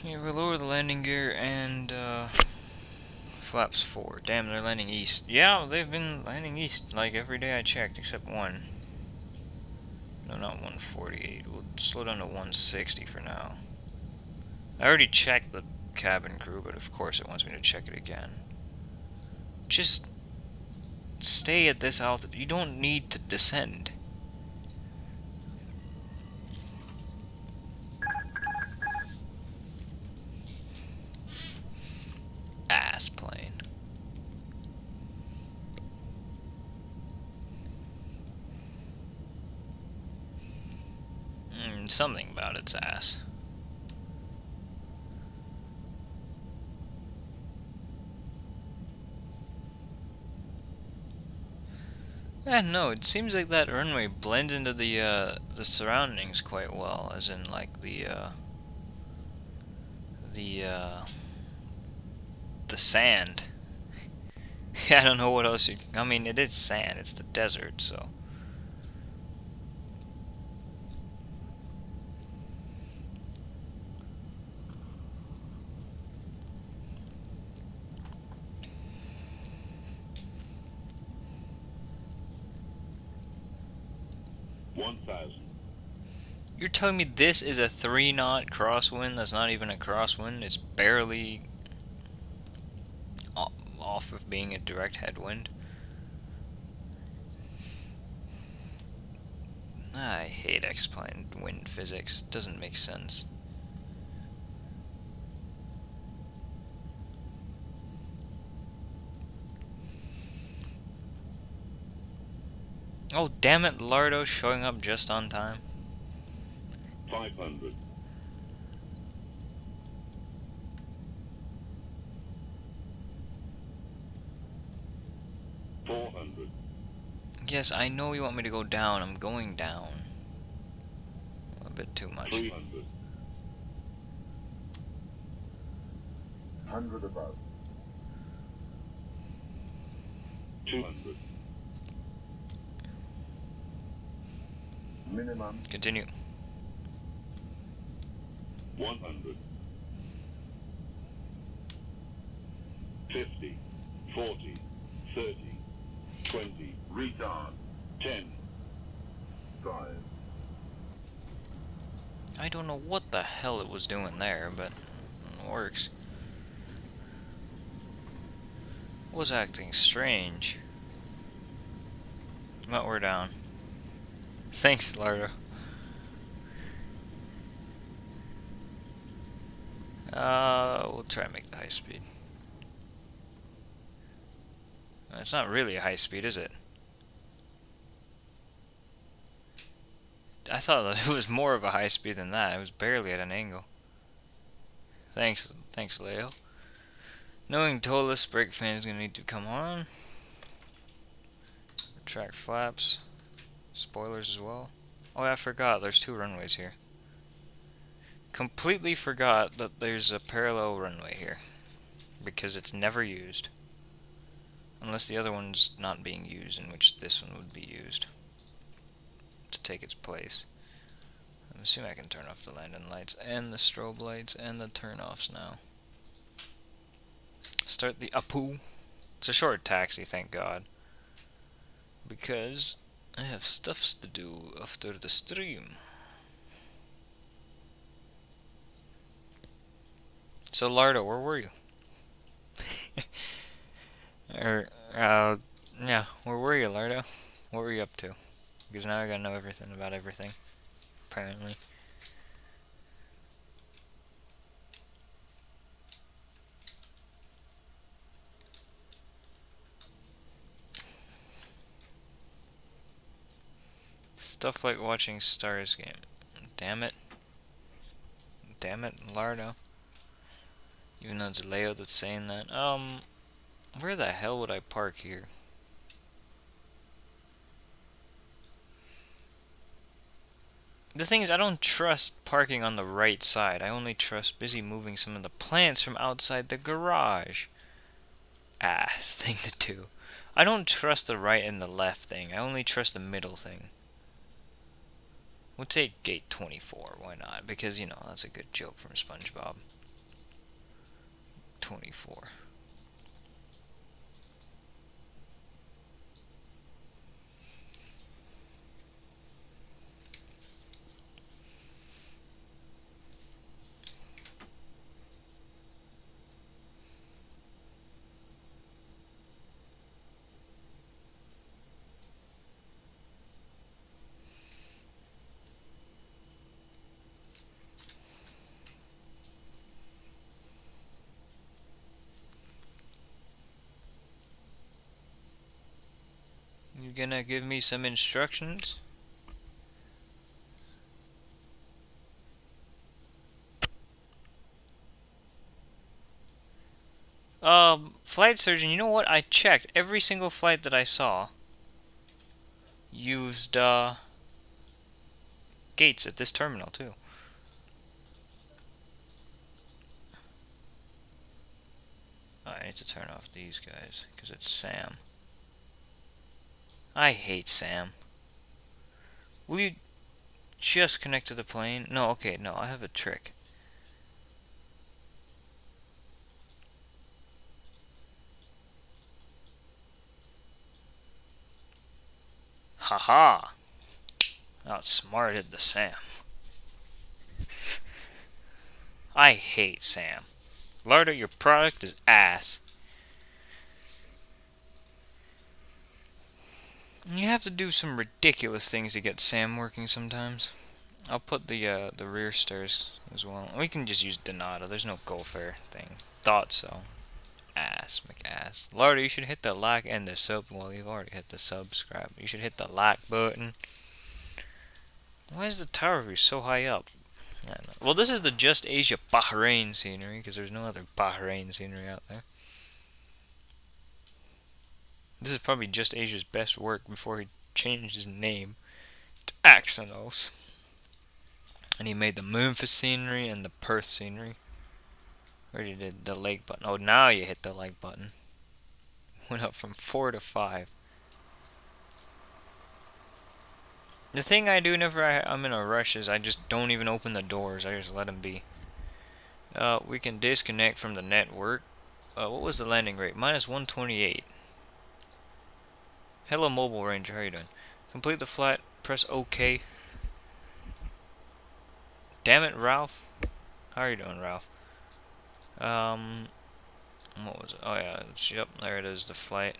Yeah, we'll lower the landing gear and flaps 4. Damn, they're landing east. Yeah, they've been landing east like every day I checked, except one. No, not 148. We'll slow down to 160 for now. I already checked the cabin crew, but of course it wants me to check it again. Just stay at this altitude. You don't need to descend. Ass plane. Something about its ass. Yeah, no, it seems like that runway blends into the surroundings quite well, as in like the sand. Yeah, I don't know what else I mean, it is sand, it's the desert, so. You're telling me this is a 3-knot crosswind that's not even a crosswind? It's barely off of being a direct headwind? I hate X-plane wind physics. It doesn't make sense. Oh, damn it, Lardo showing up just on time. 500. 400. Yes, I know you want me to go down. I'm going down. A bit too much. 300. 100 above. 200. Minimum. Continue. 100. 50. 40. 30. 20. Retard. 10. 5. I don't know what the hell it was doing there, but it works. It was acting strange. But we're down. Thanks, Lardo. We'll try and make the high speed. It's not really a high speed, is it? I thought that it was more of a high speed than that. It was barely at an angle. Thanks, Leo. Knowing ToLiss, brake fan is gonna need to come on. Retract flaps, spoilers as well. Oh, yeah, I forgot. There's 2 runways here. Completely forgot that there's a parallel runway here because it's never used, unless the other one's not being used, in which this one would be used to take its place. I'm assuming I can turn off the landing lights and the strobe lights and the turn-offs now. Start the Apu. It's a short taxi, thank God, because I have stuffs to do after the stream. So Lardo, where were you? Yeah, where were you, Lardo? What were you up to? Because now I gotta know everything about everything, apparently. Stuff like watching Stars game. Damn it. Damn it, Lardo. Even though it's Leo that's saying that. Where the hell would I park here? The thing is, I don't trust parking on the right side. I only trust busy moving some of the plants from outside the garage. Ass thing to do. I don't trust the right and the left thing. I only trust the middle thing. We'll take gate 24. Why not? Because, you know, that's a good joke from SpongeBob. 24. You gonna give me some instructions? Flight surgeon, you know what? I checked. Every single flight that I saw used, gates at this terminal, too. Oh, I need to turn off these guys, because it's Sam. I hate Sam. Will you just connect to the plane? No, okay, no, I have a trick. Haha! Outsmarted the Sam. I hate Sam. Lardo, your product is ass. You have to do some ridiculous things to get Sam working sometimes. I'll put the rear stairs as well. We can just use Donato. There's no Gopher thing. Thought so. Ass, McAss. Lardo, you should hit the like and the sub. Well, you've already hit the subscribe. You should hit the like button. Why is the tower view so high up? I don't know. Well, this is the Just Asia Bahrain scenery, because there's no other Bahrain scenery out there. This is probably Just Asia's best work before he changed his name to Axonos. And he made the Memphis scenery and the Perth scenery. Already did the like button. Oh, now you hit the like button. Went up from 4 to 5. The thing I do whenever I'm in a rush is I just don't even open the doors. I just let them be. We can disconnect from the network. What was the landing rate? Minus 128. Hello, Mobile Ranger. How are you doing? Complete the flight. Press OK. Damn it, Ralph. How are you doing, Ralph? What was it? Oh yeah, yep, there it is, the flight.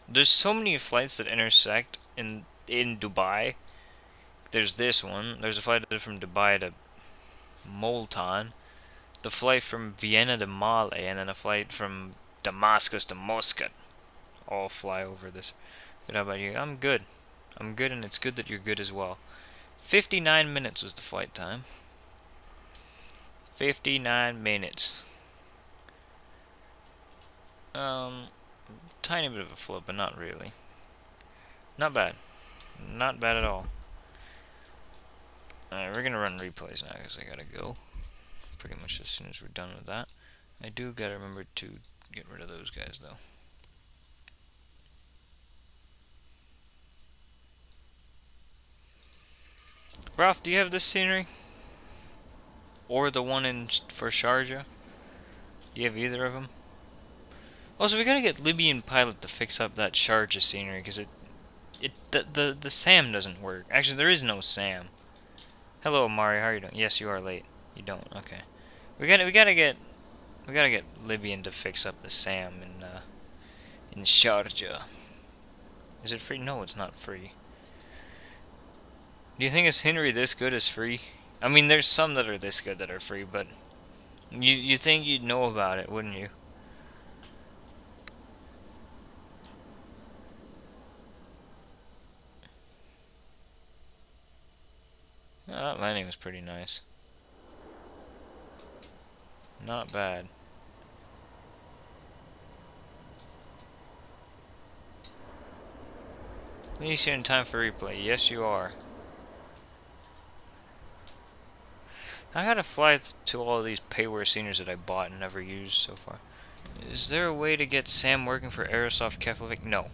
There's so many flights that intersect in Dubai. There's this one. There's a flight from Dubai to Multan. The flight from Vienna to Male, and then a flight from Damascus to Muscat. All fly over this. Good, how about you? I'm good. I'm good, and it's good that you're good as well. 59 minutes was the flight time. 59 minutes. Tiny bit of a float, but not really. Not bad. Not bad at all. Alright, we're gonna run replays now because I gotta go. Pretty much as soon as we're done with that. I do gotta remember to get rid of those guys though. Ralph, do you have this scenery? Or the one for Sharjah? Do you have either of them? Also, we gotta get Libyan pilot to fix up that Sharjah scenery because the SAM doesn't work. Actually, there is no SAM. Hello, Amari. How are you doing? Yes, you are late. You don't. Okay. We gotta get Libyan to fix up the SAM in Sharjah. Is it free? No, it's not free. Do you think a scenery this good is free? I mean, there's some that are this good that are free, but you think you'd know about it, wouldn't you? Oh, that landing was pretty nice. Not bad. At least you're in time for replay. Yes, you are. I gotta fly to all these payware sceneries that I bought and never used so far. Is there a way to get SAM working for Aerosoft Keflavik? No.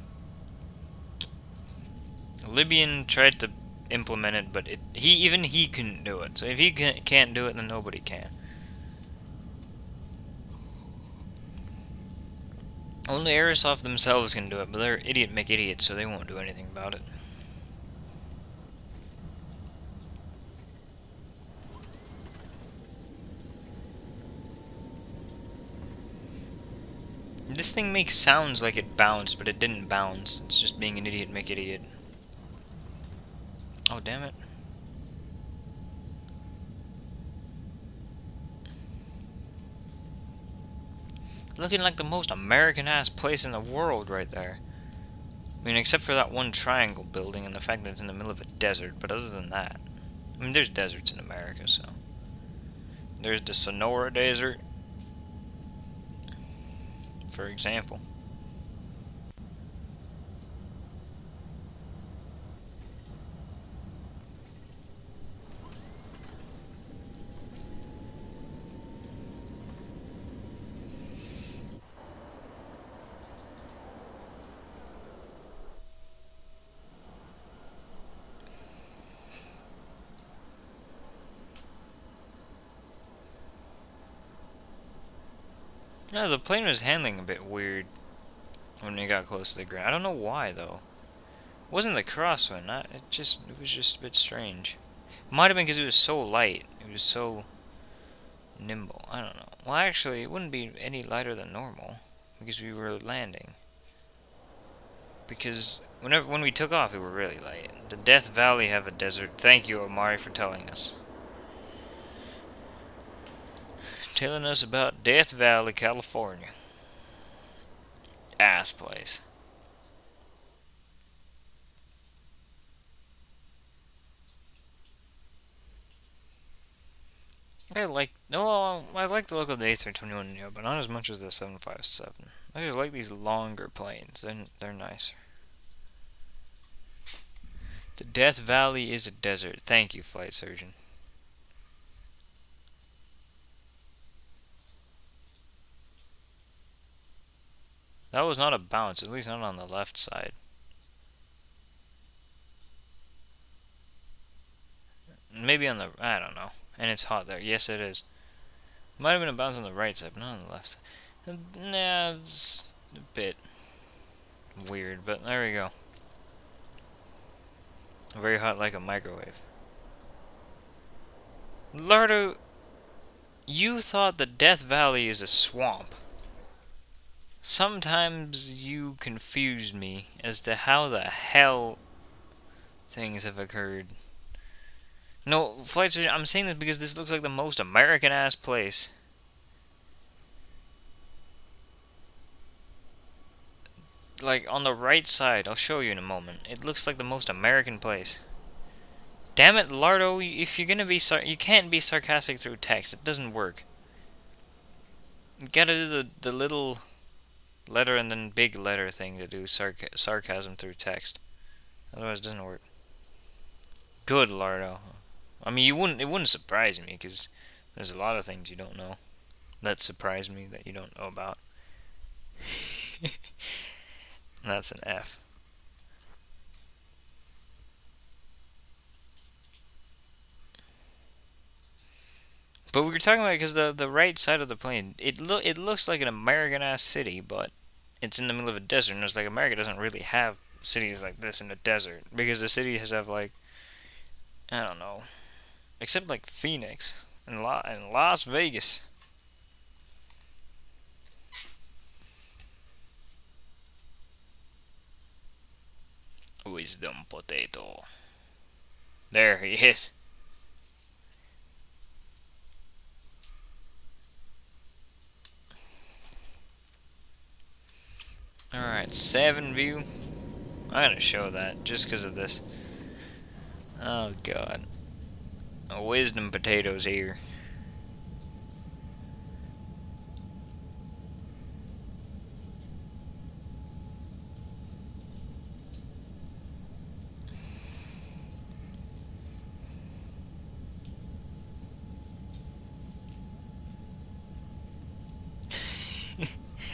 Libyan tried to implement it, but even he couldn't do it. So if he can't do it, then nobody can. Only Aerosoft themselves can do it, but they're idiot make idiots, so they won't do anything about it. This thing makes sounds like it bounced, but it didn't bounce. It's just being an idiot make idiot. Oh, damn it. Looking like the most American-ass place in the world right there. I mean, except for that one triangle building and the fact that it's in the middle of a desert, but other than that. I mean, there's deserts in America, so. There's the Sonora Desert, for example. No, the plane was handling a bit weird when it got close to the ground. I don't know why though. It wasn't the crosswind. It was just a bit strange. It might have been because it was so light. It was so nimble. I don't know. Well, actually, it wouldn't be any lighter than normal because we were landing. Because when we took off, we were really light. The Death Valley have a desert. Thank you, Omari, for telling us. Telling us about Death Valley, California. Ass place. I like the look of the A321NEO, but not as much as the 757. I just like these longer planes. They're nicer. The Death Valley is a desert. Thank you, flight surgeon. That was not a bounce, at least not on the left side. Maybe on the, I don't know. And it's hot there. Yes, it is. Might have been a bounce on the right side, but not on the left side. Nah, it's a bit weird, but there we go. Very hot like a microwave. Lardo, you thought the Death Valley is a swamp. Sometimes you confuse me as to how the hell things have occurred. No, flight surgeon, I'm saying this because this looks like the most American-ass place. Like, on the right side, I'll show you in a moment. It looks like the most American place. Damn it, Lardo! If you're gonna be you can't be sarcastic through text. It doesn't work. You gotta do the little letter and then big letter thing to do sarcasm through text. Otherwise, it doesn't work. Good, Lardo. I mean, it wouldn't surprise me because there's a lot of things you don't know that surprise me that you don't know about. That's an F. But we were talking about it because the right side of the plane, it looks like an American ass city, but it's in the middle of a desert, and it's like America doesn't really have cities like this in the desert because the cities have like, I don't know, except like Phoenix and Las Vegas. Wisdom potato. There he is. Alright, 7 view. I'm gonna show that just because of this. Oh god. A wisdom potato's here.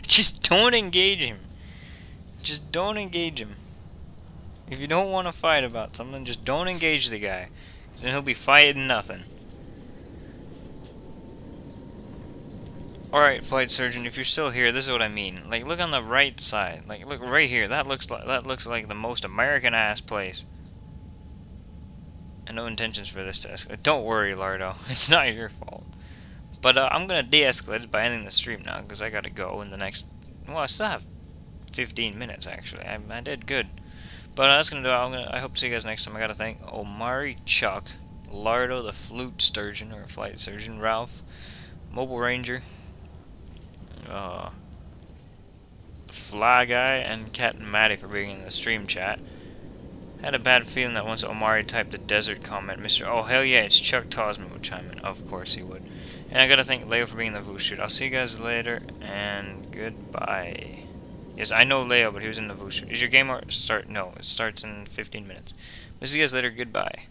Just don't engage him. Just don't engage him. If you don't want to fight about something, just don't engage the guy. 'Cause then he'll be fighting nothing. Alright, flight surgeon, if you're still here, this is what I mean. Like, look on the right side. Like, look right here. That looks like the most American ass place. And no intentions for this to escalate. Don't worry, Lardo. It's not your fault. But I'm gonna de-escalate it by ending the stream now, because I gotta go in the next. Well, I still have 15 minutes actually. I did good. But that's gonna do it. I hope to see you guys next time. I gotta thank Omari Chuck, Lardo the Flute Sturgeon or Flight Surgeon, Ralph, Mobile Ranger, Fly Guy, and Captain Matty for being in the stream chat. Had a bad feeling that once Omari typed the desert comment, Mr. Oh hell yeah, it's Chuck Tosman would chime in. Of course he would. And I gotta thank Leo for being in the Vooshoot. I'll see you guys later, and goodbye. Yes, I know Leo, but he was in the Vooshoot. Is your game start? No, it starts in 15 minutes. We'll see you guys later. Goodbye.